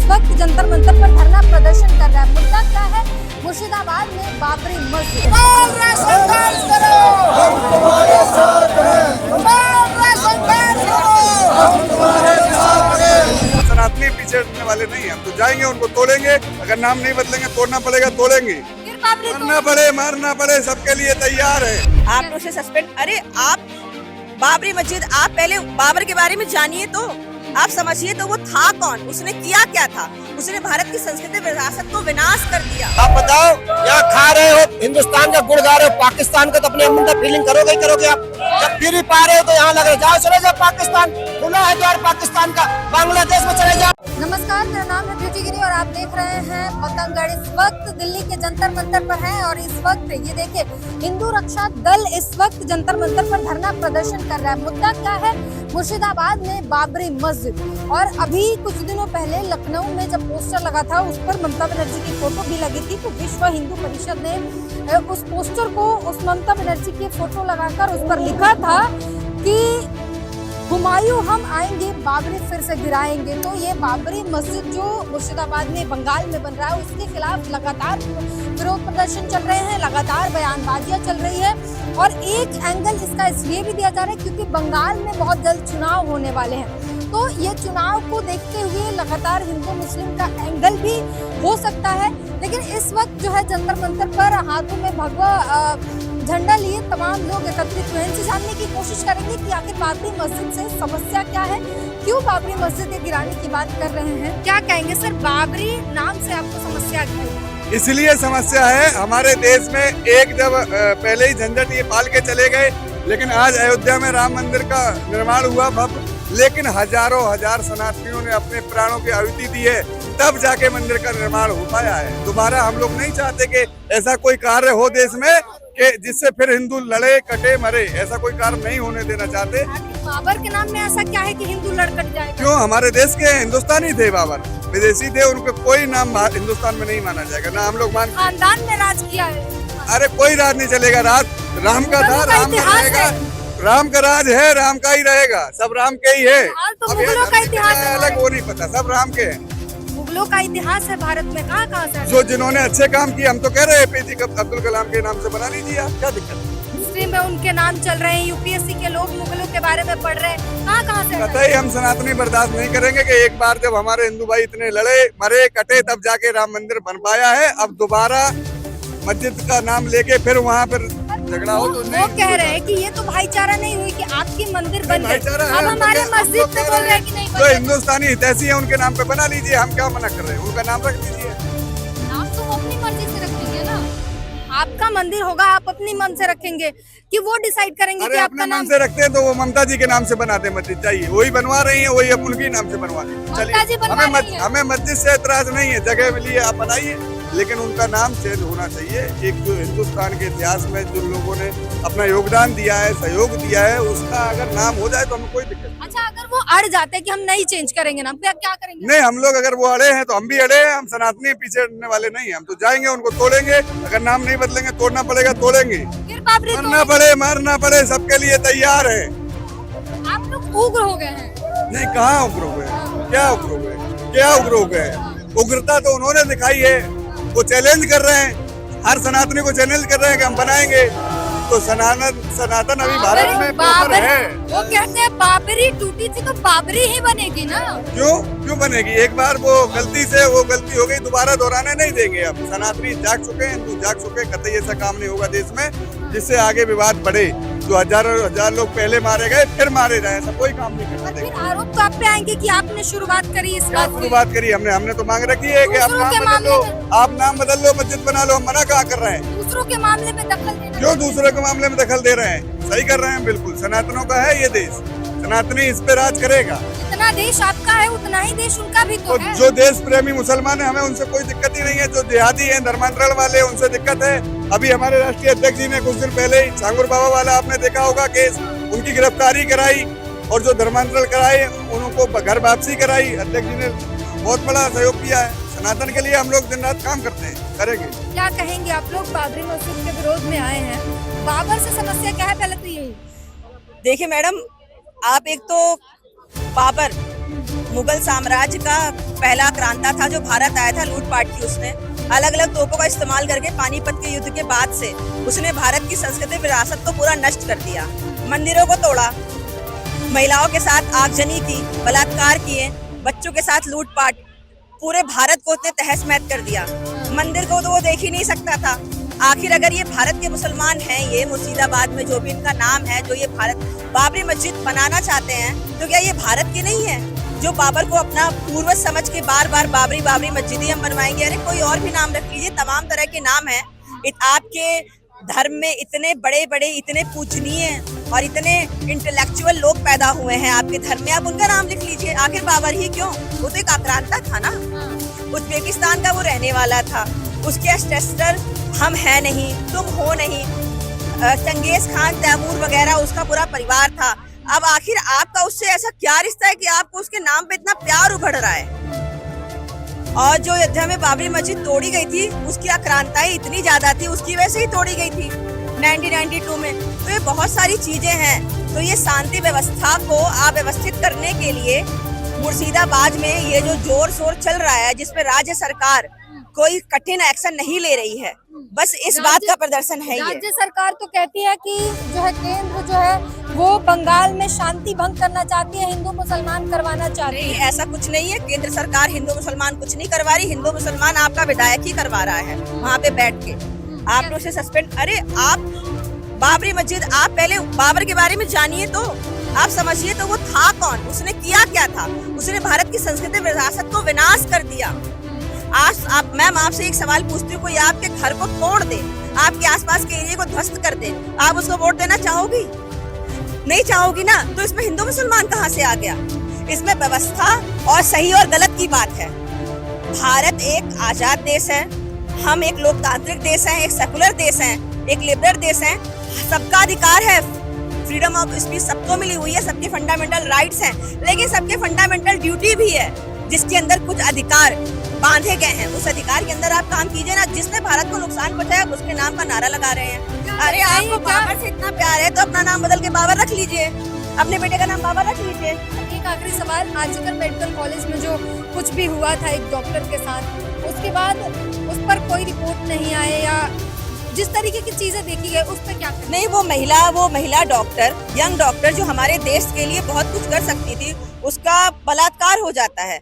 वक्त जंतर मंतर पर धरना प्रदर्शन कर रहा है। मुद्दा क्या है? मुर्शिदाबाद में बाबरी मस्जिद। सनातनी पीछे हटने वाले नहीं, हम तो जाएंगे, उनको तोड़ेंगे। अगर नाम नहीं बदलेंगे, तोड़ना पड़ेगा, तोड़ेंगे, मरना पड़े, सबके लिए तैयार है। आप उसे सस्पेंड, अरे आप बाबरी मस्जिद, आप पहले बाबर के बारे में जानिए, तो आप समझिए तो वो था कौन, उसने किया क्या था। उसने भारत की संस्कृति विरासत को विनाश कर दिया। आप बताओ, यहाँ खा रहे हो हिंदुस्तान का गुड़ गा रहे हो, पाकिस्तान का तो अपने अंदर फीलिंग करोगे ही करोगे। आप जब फिर ही पा रहे हो तो यहाँ लग रहा है जाओ, चले जाओ पाकिस्तान, खुला है द्वार पाकिस्तान का, बांग्लादेश में चले जाओ। नमस्कार, मेरा नाम है ब्यूटी गिरी और आप देख रहे हैं पतंगगढ़। इस वक्त दिल्ली के जंतर मंतर पर हैं और इस वक्त ये देखिए हिंदू रक्षा दल इस वक्त जंतर मंतर पर धरना प्रदर्शन कर रहा है। मुद्दा क्या है? मुर्शिदाबाद में बाबरी मस्जिद। और अभी कुछ दिनों पहले लखनऊ में जब पोस्टर लगा था उस पर ममता बनर्जी की फोटो भी लगी थी, तो विश्व हिंदू परिषद ने उस पोस्टर को, उस ममता बनर्जी की फोटो लगाकर उस पर लिखा था कि हुमायूं हम आएंगे, बाबरी फिर से गिराएंगे। तो ये बाबरी मस्जिद जो मुर्शिदाबाद में, बंगाल में बन रहा है, उसके खिलाफ लगातार विरोध प्रदर्शन चल रहे हैं, लगातार बयानबाजियां चल रही है। और एक एंगल इसका इसलिए भी दिया जा रहा है क्योंकि बंगाल में बहुत जल्द चुनाव होने वाले हैं, तो ये चुनाव को देखते हुए लगातार हिंदू मुस्लिम का एंगल भी हो सकता है। लेकिन इस वक्त जो है जंतर मंतर पर हाथों में भगवा झंडा लिए तमाम लोग एकत्रित हुए। इनसे जानने की कोशिश करेंगे कि आखिर बाबरी मस्जिद से समस्या क्या है, क्यों बाबरी मस्जिद ये गिराने की बात कर रहे हैं। क्या कहेंगे सर, बाबरी नाम से आपको समस्या क्या है? इसलिए समस्या है, हमारे देश में एक जब पहले ही झंझट ये पाल के चले गए, लेकिन आज अयोध्या में राम मंदिर का निर्माण हुआ भव्य, लेकिन हजारों हजार सनातनियों ने अपने प्राणों की आहुति दी है, तब जाके मंदिर का निर्माण हो पाया है। दोबारा हम लोग नहीं चाहते कि ऐसा कोई कार्य हो देश में कि जिससे फिर हिंदू लड़े कटे मरे, ऐसा कोई कार्य नहीं होने देना चाहते। बाबर के नाम में ऐसा क्या है कि हिंदू लड़ कट जाए? क्यों, हमारे देश के हिंदुस्तानी थे बाबर, विदेशी थे, उनको कोई नाम हिंदुस्तान में नहीं माना जाएगा, ना हम लोग मानते। खानदान में राज किया है। अरे कोई राज नहीं चलेगा, राज राम का था, राम का रहेगा, राम का राज है, राम का ही रहेगा, सब राम के ही है। तो मुगलों का इतिहास अलग वो नहीं पता, सब राम के हैं। मुगलों का इतिहास है भारत में, कहाँ से? जो जिन्होंने अच्छे काम किए, हम तो कह रहे हैं एपीजे अब्दुल कलाम के नाम से बना लीजिए आप, क्या दिक्कत है? हिस्ट्री में उनके नाम चल रहे हैं, यूपीएससी के लोग मुगलों के बारे में पढ़ रहे हैं, कहाँ से? कतई हम सनातनी बर्दाश्त नहीं करेंगे कि एक बार जब हमारे हिंदू भाई इतने लड़े मरे कटे तब जाके राम मंदिर बन पाया है, अब दोबारा मस्जिद का नाम लेके फिर वहाँ पर झगड़ा हो तो नहीं। वो कह रहे हैं कि ये तो भाईचारा नहीं हुई कि आपकी मंदिर बन गई, अब हमारे मस्जिद पे बोल रहे हैं कि नहीं। जो हिंदुस्तानी हितैषी है उनके नाम पे बना लीजिए, हम क्या मना कर रहे हैं, उनका नाम रख लीजिए। नाम तो अपनी मर्जी से रखेंगे ना, आपका मंदिर होगा, आप अपनी मन से रखेंगे कि वो डिसाइड करेंगे कि आपका नाम से रखते हैं तो वो ममता जी के नाम से बनाते मस्जिद, चाहिए वही बनवा रही है, वही उनके नाम से बनवा रही है। चलिए, हमें मस्जिद से एतराज नहीं है, जगह मिली है आप बनाइए, लेकिन उनका नाम चेंज होना चाहिए। एक जो हिंदुस्तान के इतिहास में जो लोगों ने अपना योगदान दिया है, सहयोग दिया है, उसका अगर नाम हो जाए तो हमें कोई दिक्कत नहीं। अच्छा, अगर वो अड़ जाते हैं कि हम नहीं चेंज करेंगे नाम, क्या करेंगे? नहीं, हम लोग अगर वो अड़े हैं तो हम भी अड़े हैं, हम सनातनी पीछे हटने वाले नहीं, हम तो जाएंगे, उनको तोड़ेंगे। अगर नाम नहीं बदलेंगे, तोड़ना पड़ेगा, तोड़ेंगे, मरना पड़े, सबके लिए तैयार है। आप लोग उग्र हो गए हैं? नहीं, कहाँ उग्र हो गए, क्या उग्र हो गए, क्या उग्र हो गए? उग्रता तो उन्होंने दिखाई है, वो चैलेंज कर रहे हैं, हर सनातनी को चैलेंज कर रहे हैं कि हम बनाएंगे। तो सनातन अभी भारत में प्रॉपर है। वो कहते हैं बाबरी टूटी थी तो बाबरी ही बनेगी ना। क्यों बनेगी? एक बार वो गलती से वो गलती हो गई, दोबारा दोहराने नहीं देंगे। अब सनातनी जाग चुके हैं, हिंदू जाग चुके हैं, कतई ऐसा काम नहीं होगा देश में जिससे आगे विवाद बढ़े। जो हजार लोग पहले मारे गए फिर मारे जाए, ऐसा कोई काम नहीं करना देंगे। आरोप तो आप पे आएंगे कि आपने शुरुआत करी इस बात की। शुरुआत करी हमने तो मांग रखी है कि आप नाम बदल लो, मस्जिद बना लो। हम मना कहाँ कर रहे हैं? दूसरों के मामले में दखल देना। क्यों दूसरों के मामले में दखल दे रहे हैं? सही कर रहे हैं, बिल्कुल। सनातनों का है ये देश, सनातनी इस पे राज करेगा। जितना देश आपका है उतना ही देश उनका भी तो है। जो देश प्रेमी मुसलमान है, हमें उनसे कोई दिक्कत ही नहीं है। जो जिहादी है, धर्मांतरण वाले, उनको दिक्कत है। अभी हमारे राष्ट्रीय अध्यक्ष जी ने कुछ दिन पहले ही सांगुर बाबा वाला आपने देखा होगा केस, उनकी गिरफ्तारी कराई, और जो धर्मांतरण कराए उनको घर वापसी कराई। अध्यक्ष जी ने बहुत बड़ा सहयोग किया है। सनातन के लिए हम लोग दिन रात काम करते हैं, करेंगे। क्या कहेंगे आप लोग बाबरी मस्जिद के विरोध में आए हैं, बाबर से समस्या क्या है? पहले तो यही देखिए मैडम, आप एक तो बाबर मुगल साम्राज्य का पहला आक्रांता था जो भारत आया था लूटपाट की। उसने अलग अलग तोपों का इस्तेमाल करके पानीपत के युद्ध के बाद से उसने भारत की सांस्कृतिक विरासत को पूरा नष्ट कर दिया। मंदिरों को तोड़ा, महिलाओं के साथ आगजनी की, बलात्कार किए, बच्चों के साथ लूटपाट, पूरे भारत को उसने तहस महस कर दिया। मंदिर को तो वो देख ही नहीं सकता था। आखिर अगर ये भारत के मुसलमान हैं, ये मुर्शिदाबाद में जो भी इनका नाम है, जो ये भारत बाबरी मस्जिद बनाना चाहते हैं, तो क्या ये भारत के नहीं है? जो बाबर को अपना पूर्वज समझ के बार बार बाबरी बाबरी मस्जिद हम बनवाएंगे। अरे कोई और भी नाम रख लीजिए, तमाम तरह के नाम है। आपके धर्म में इतने बड़े बड़े, इतने पूजनीय और इतने इंटेलेक्चुअल लोग पैदा हुए हैं आपके धर्म में, आप उनका नाम लिख लीजिए। आखिर बाबर ही क्यों? वो तो एक आक्रांता था ना, उज्बेकिस्तान का वो रहने वाला था। उसके एंसेस्टर हम हैं नहीं, तुम हो नहीं। चंगेज खान, तैमूर वगैरह उसका पूरा परिवार था। अब आखिर आपका उससे ऐसा क्या रिश्ता है कि आपको उसके नाम पे इतना प्यार उभर रहा है? और जो अयोध्या में बाबरी मस्जिद तोड़ी गई थी, उसकी आक्रांताएं इतनी ज्यादा थी, उसकी वजह से ही तोड़ी गई थी 1992 में। तो ये बहुत सारी चीजें हैं। तो ये शांति व्यवस्था को अव्यवस्थित करने के लिए मुर्शिदाबाद में ये जो जोर शोर चल रहा है, जिसपे राज्य सरकार कोई कठिन एक्शन नहीं ले रही है, बस इस बात का प्रदर्शन है। ये राज्य सरकार तो कहती है कि जो है केंद्र जो है वो बंगाल में शांति भंग करना चाहती है, हिंदू मुसलमान करवाना चाहती है। ऐसा कुछ नहीं है। केंद्र सरकार हिंदू मुसलमान कुछ नहीं करवा रही। हिंदू मुसलमान आपका विधायक ही करवा रहा है वहाँ पे बैठ के। आप लोग से सस्पेंड। अरे आप बाबरी मस्जिद, आप पहले बाबर के बारे में जानिए तो आप समझिए तो वो था कौन, उसने किया क्या था। उसने भारत की संस्कृति विरासत को विनाश कर दिया। आज आप, मैम आपसे एक सवाल पूछती हूँ, कोई आपके घर को तोड़ दे, आपके आसपास के एरिया को ध्वस्त कर दे, आप उसको वोट देना चाहोगी? नहीं चाहोगी ना। तो इसमें हिंदू मुसलमान कहाँ से आ गया? इसमें व्यवस्था और सही और गलत की बात है। भारत एक आजाद देश है, हम एक लोकतांत्रिक देश हैं, एक सेकुलर देश हैं, एक लिबरल देश हैं। सबका अधिकार है, फ्रीडम ऑफ स्पीच सबको मिली हुई है, सबके फंडामेंटल राइट्स हैं, लेकिन सबके फंडामेंटल ड्यूटी भी है, जिसके अंदर कुछ अधिकार बांधे गए हैं। उस अधिकार के अंदर आप काम कीजिए ना। जिसने भारत को नुकसान पहुंचाया उसके नाम का नारा लगा रहे हैं। अरे आपको बाबर से इतना प्यार है तो अपना नाम बदल के बाबर रख लीजिए, अपने बेटे का नाम बाबर रख लीजिए। एक आखिरी सवाल, आजकल मेडिकल कॉलेज में जो कुछ भी हुआ था एक डॉक्टर के साथ, उसके बाद उस पर कोई रिपोर्ट नहीं आए या जिस तरीके की चीजें देखी गई उस पर क्या करें? नहीं, वो महिला डॉक्टर, यंग डॉक्टर जो हमारे देश के लिए बहुत कुछ कर सकती थी, उसका बलात्कार हो जाता है।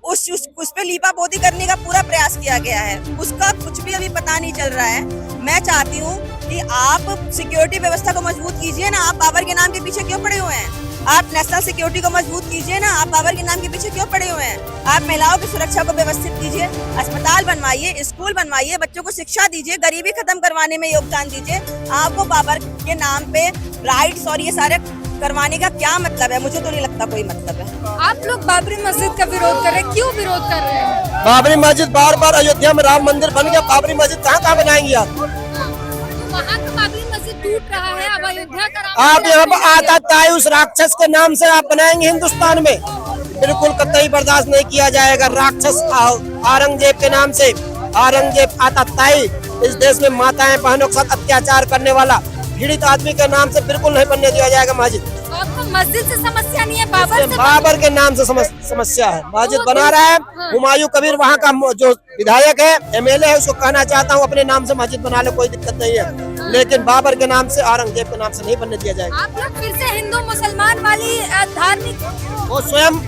उस पे लीपापोती करने का पूरा प्रयास किया गया है, उसका कुछ भी अभी पता नहीं चल रहा है। मैं चाहती हूँ कि आप सिक्योरिटी व्यवस्था को मजबूत कीजिए ना। आप बाबर के नाम के पीछे क्यों पड़े हुए हैं? आप नेशनल सिक्योरिटी को मजबूत कीजिए ना। आप बाबर के नाम के पीछे क्यों पड़े हुए हैं? आप महिलाओं की सुरक्षा को व्यवस्थित कीजिए, अस्पताल बनवाइए, स्कूल बनवाइए, बच्चों को शिक्षा दीजिए, गरीबी खत्म करवाने में योगदान दीजिए। आपको बाबर के नाम पे राइट्स और ये सारे करवाने का क्या मतलब है? मुझे तो नहीं लगता कोई मतलब है। आप लोग बाबरी मस्जिद का विरोध कर रहे हैं, क्यों विरोध कर रहे हैं? बाबरी मस्जिद बार बार अयोध्या में राम मंदिर बन गया, बाबरी मस्जिद कहाँ कहाँ बनाएंगे आप? वहाँ का बाबरी मस्जिद टूट रहा है, अब अयोध्या का आप यहाँ पर आतताई उस राक्षस के नाम से आप बनाएंगे हिंदुस्तान में? बिल्कुल कतई बर्दाश्त नहीं किया जाएगा। राक्षस औरंगजेब के नाम से, औरंगजेब आतताई इस देश में माताएं बहनों के साथ अत्याचार करने वाला पीड़ित आदमी के नाम से बिल्कुल नहीं बनने दिया जाएगा मस्जिद। आपको मस्जिद से समस्या नहीं है, बाबर के नाम से समस्या है। मस्जिद बना रहा है हुमायूं कबीर, वहाँ का जो विधायक है, एमएलए है, उसको कहना चाहता हूँ अपने नाम से मस्जिद बना ले, कोई दिक्कत नहीं है, लेकिन बाबर के नाम से, औरंगजेब के नाम से नहीं बनने दिया जाएगा। आप लोग फिर से हिंदू मुसलमान वाली धार्मिक, वो स्वयं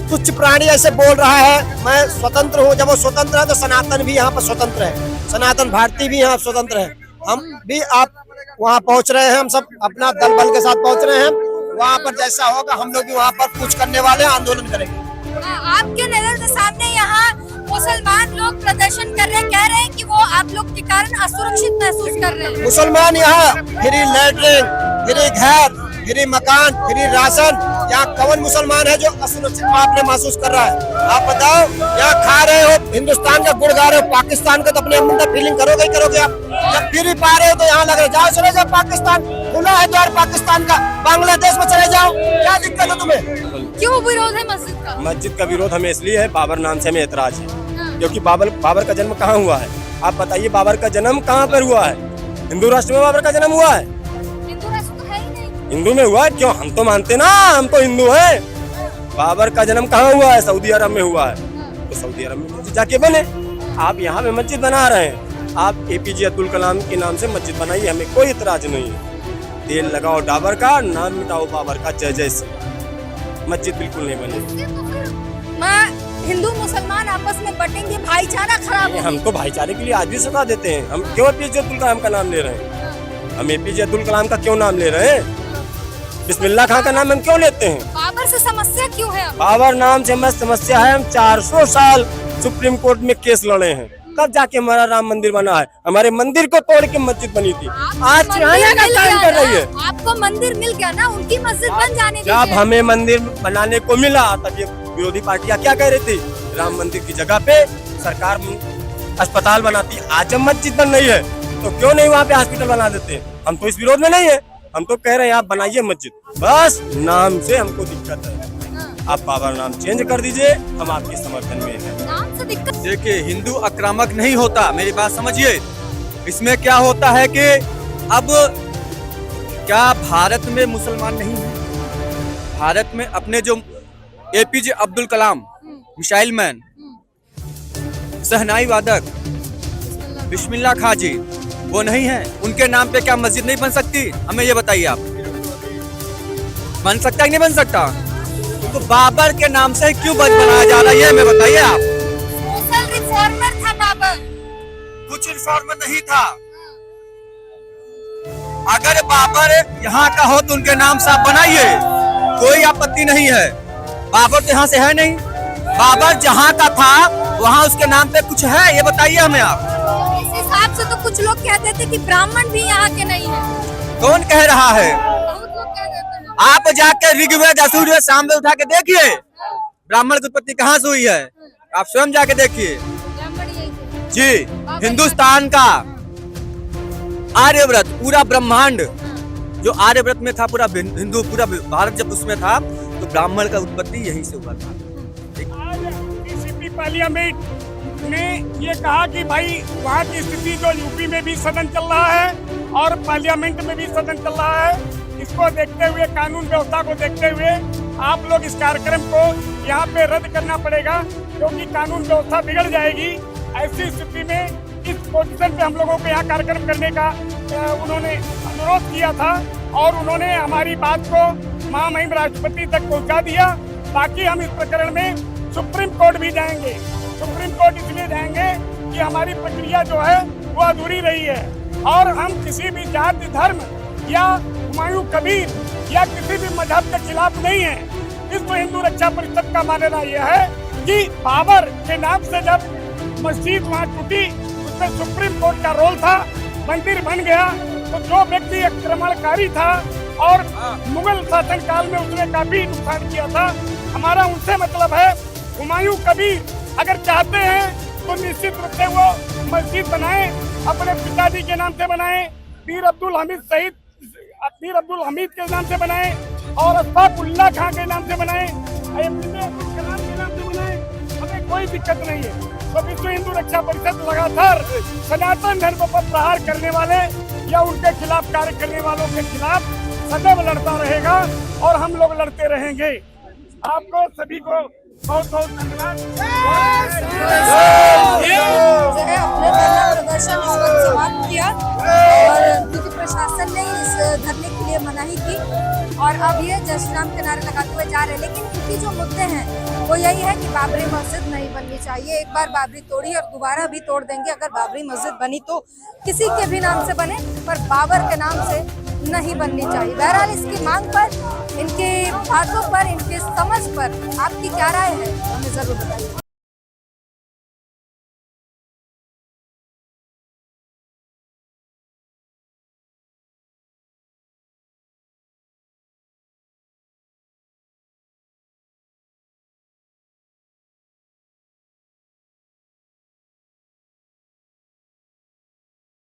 तुच्छ प्राणी ऐसे बोल रहा है मैं स्वतंत्र हूँ। जब वो स्वतंत्र है तो सनातन भी यहाँ पर स्वतंत्र है, सनातन भारतीय भी यहाँ स्वतंत्र है। हम भी आप वहाँ पहुँच रहे हैं, हम सब अपना दल बल के साथ पहुँच रहे हैं। वहाँ पर जैसा होगा हम लोग भी वहाँ पर कुछ करने वाले हैं, आंदोलन करेंगे। आपके नजर के सामने यहाँ मुसलमान लोग प्रदर्शन कर रहे हैं, कह रहे हैं कि वो आप लोग के कारण असुरक्षित महसूस कर रहे हैं। मुसलमान यहाँ फ्री लैट्रिन, फ्री घर, फ्री मकान, फ्री राशन, यहाँ कौन मुसलमान है जो असुरक्षित आपने महसूस कर रहा है? आप बताओ, यहाँ खा रहे हो हिंदुस्तान का गुड़ गा रहे हो, पाकिस्तान का तो अपने अंदर फीलिंग करोगे ही करोगे आप। जब फिर ही पा रहे हो तो यहाँ लग रहा है जाओ चले जाओ, पाकिस्तान खुला है द्वार पाकिस्तान का, बांग्लादेश में चले जाओ, क्या दिक्कत है तुम्हें? क्यों विरोध है मस्जिद का? मस्जिद का विरोध हमें इसलिए है, बाबर नाम से हमें एतराज है, क्योंकि बाबर का जन्म कहाँ हुआ है? आप बताइए, बाबर का जन्म कहाँ पर हुआ है? हिंदू राष्ट्र में बाबर का जन्म हुआ है? हिंदू राष्ट्र तो है ही नहीं। हिंदू में हुआ है? क्यों? हम तो मानते ना, हम तो हिंदू हैं। बाबर का जन्म कहाँ हुआ है? सऊदी अरब में हुआ है। तो सऊदी अरब में मस्जिद जाके बने। आप यहाँ पे मस्जिद बना रहे हैं, आप APJ अब्दुल कलाम के नाम से मस्जिद बनाइए, हमें कोई इतराज नहीं है। तेल लगाओ डाबर का, नाम मिटाओ बाबर का, जय जय से मस्जिद बिल्कुल नहीं बने। हिंदू मुसलमान आपस में बटेंगे, भाईचारा खराब होगा। हम तो भाईचारे के लिए आज भी सदा देते हैं। हम क्यों APJ अब्दुल कलाम का नाम ले रहे हैं? हम APJ अब्दुल कलाम का क्यों नाम ले रहे हैं? बिस्मिल्लाह खां का नाम हम क्यों लेते हैं? बाबर से समस्या क्यों है? बाबर नाम से हमें समस्या है। हम 400 साल सुप्रीम कोर्ट में केस लड़े हैं, तब जाके हमारा राम मंदिर बना है। हमारे मंदिर को तोड़ के मस्जिद बनी थी, आज चढ़ाने का काम कर रही है। आपको मंदिर मिल गया ना, उनकी मस्जिद बन जाने दीजिए। जब हमें मंदिर बनाने को मिला तब ये विरोधी पार्टियां क्या कह रही थी? राम मंदिर की जगह पे सरकार अस्पताल बनाती। आज जब मस्जिद बन रही है तो क्यों नहीं वहाँ पे हॉस्पिटल बना देते? हम तो इस विरोध में नहीं है, हम तो कह रहे हैं आप बनाइए मस्जिद, बस नाम से हमको दिक्कत है। आप बाबर नाम चेंज कर दीजिए, हम आपके समर्थन में हैं। नाम से दिक्कत। देखिए, हिंदू आक्रामक नहीं होता, मेरी बात समझिए। इसमें क्या होता है कि अब क्या भारत में मुसलमान नहीं है? भारत में अपने जो APJ Abdul Kalam, missile man, सहनाई वादक बिस्मिल्लाह खां जी, वो नहीं है? उनके नाम पे क्या मस्जिद नहीं बन सकती? हमें ये बताइए आप, बन सकता है कि नहीं बन सकता? तो बाबर के नाम से क्यों बनाया जा रहा है, ये हमें बताइए आप। सोशल रिफॉर्मर था बाबर। कुछ रिफॉर्मर नहीं था। अगर बाबर यहाँ का हो तो उनके नाम से आप बनाइए, कोई आपत्ति नहीं है। बाबर तो यहाँ से है नहीं, बाबर जहाँ का था वहाँ उसके नाम पे कुछ है, ये बताइए हमें आप। इस हिसाब से तो कुछ लोग कहते थे कि ब्राह्मण भी यहाँ के नहीं है। कौन कह रहा है? बहुत लोग कह देते हैं। आप जाके ऋग्वेद यजुर्वेद सामवेद उठा के देखिए, ब्राह्मण की उत्पत्ति कहाँ से हुई है, आप स्वयं जाके देखिए। ब्राह्मण यही थे। जी, हिंदुस्तान का आर्यव्रत, पूरा ब्रह्मांड जो आर्यव्रत में था, पूरा हिंदू, पूरा भारत जब उसमें था तो ब्राह्मण का उत्पत्ति यहीं से हुआ था। DCP पार्लियामेंट ने ये कहा कि भाई वहाँ की स्थिति जो यूपी में भी सदन चल रहा है और पार्लियामेंट में भी सदन चल रहा है, इसको देखते हुए, कानून व्यवस्था को देखते हुए आप लोग इस कार्यक्रम को यहाँ पे रद्द करना पड़ेगा, क्योंकि कानून व्यवस्था बिगड़ जाएगी। ऐसी स्थिति में इस पोजीशन पे हम लोगों को यहाँ कार्यक्रम करने का उन्होंने अनुरोध किया था और उन्होंने हमारी बात को महामहिम राष्ट्रपति तक पहुँचा दिया। बाकी हम इस प्रकरण में सुप्रीम कोर्ट भी जाएंगे। सुप्रीम कोर्ट इसलिए जाएंगे कि हमारी प्रक्रिया जो है वो अधूरी रही है और हम किसी भी जाति, धर्म या हुमायूं कबीर या किसी भी मजहब के खिलाफ नहीं है। विश्व हिंदू रक्षा परिषद का मानना यह है कि बाबर के नाम से जब मस्जिद वहाँ टूटी, उसमें सुप्रीम कोर्ट का रोल था, मंदिर बन गया, तो जो व्यक्ति आक्रमणकारी था और मुगल शासन काल में उसने काफी नुकसान किया था, हमारा उनसे मतलब है। हुमायूं कबीर अगर चाहते हैं तो निश्चित रूप से वो मस्जिद बनाए, अपने पिताजी के नाम से बनाए, पीर अब्दुल हमीद के नाम से बनाए और अशफाकुल्लाह खां के नाम से बनाए, APJ अब्दुल कलाम के नाम से बनाए, हमें कोई दिक्कत नहीं है। तो विश्व हिंदू रक्षा परिषद लगातार सनातन धर्म पर प्रहार करने वाले या उनके खिलाफ कार्य करने वालों के खिलाफ सदैव लड़ता रहेगा और हम लोग लड़ते रहेंगे। आपको सभी को बहुत बहुत धन्यवाद। अपने धरना प्रदर्शन इस वक्त समाप्त किया और क्योंकि प्रशासन ने इस धरने के लिए मनाही की और अब ये जय श्री राम के नारे लगाते हुए जा रहे हैं, लेकिन इनकी जो मुद्दे हैं वो यही है कि बाबरी मस्जिद नहीं बननी चाहिए। एक बार बाबरी तोड़ी और दोबारा भी तोड़ देंगे। अगर बाबरी मस्जिद बनी तो किसी के भी नाम से बने, पर बाबर के नाम से नहीं बननी चाहिए। बहरहाल इसकी मांग पर, इनके बातों पर, इनके समझ पर आपकी क्या राय है, हमें जरूर बताइए।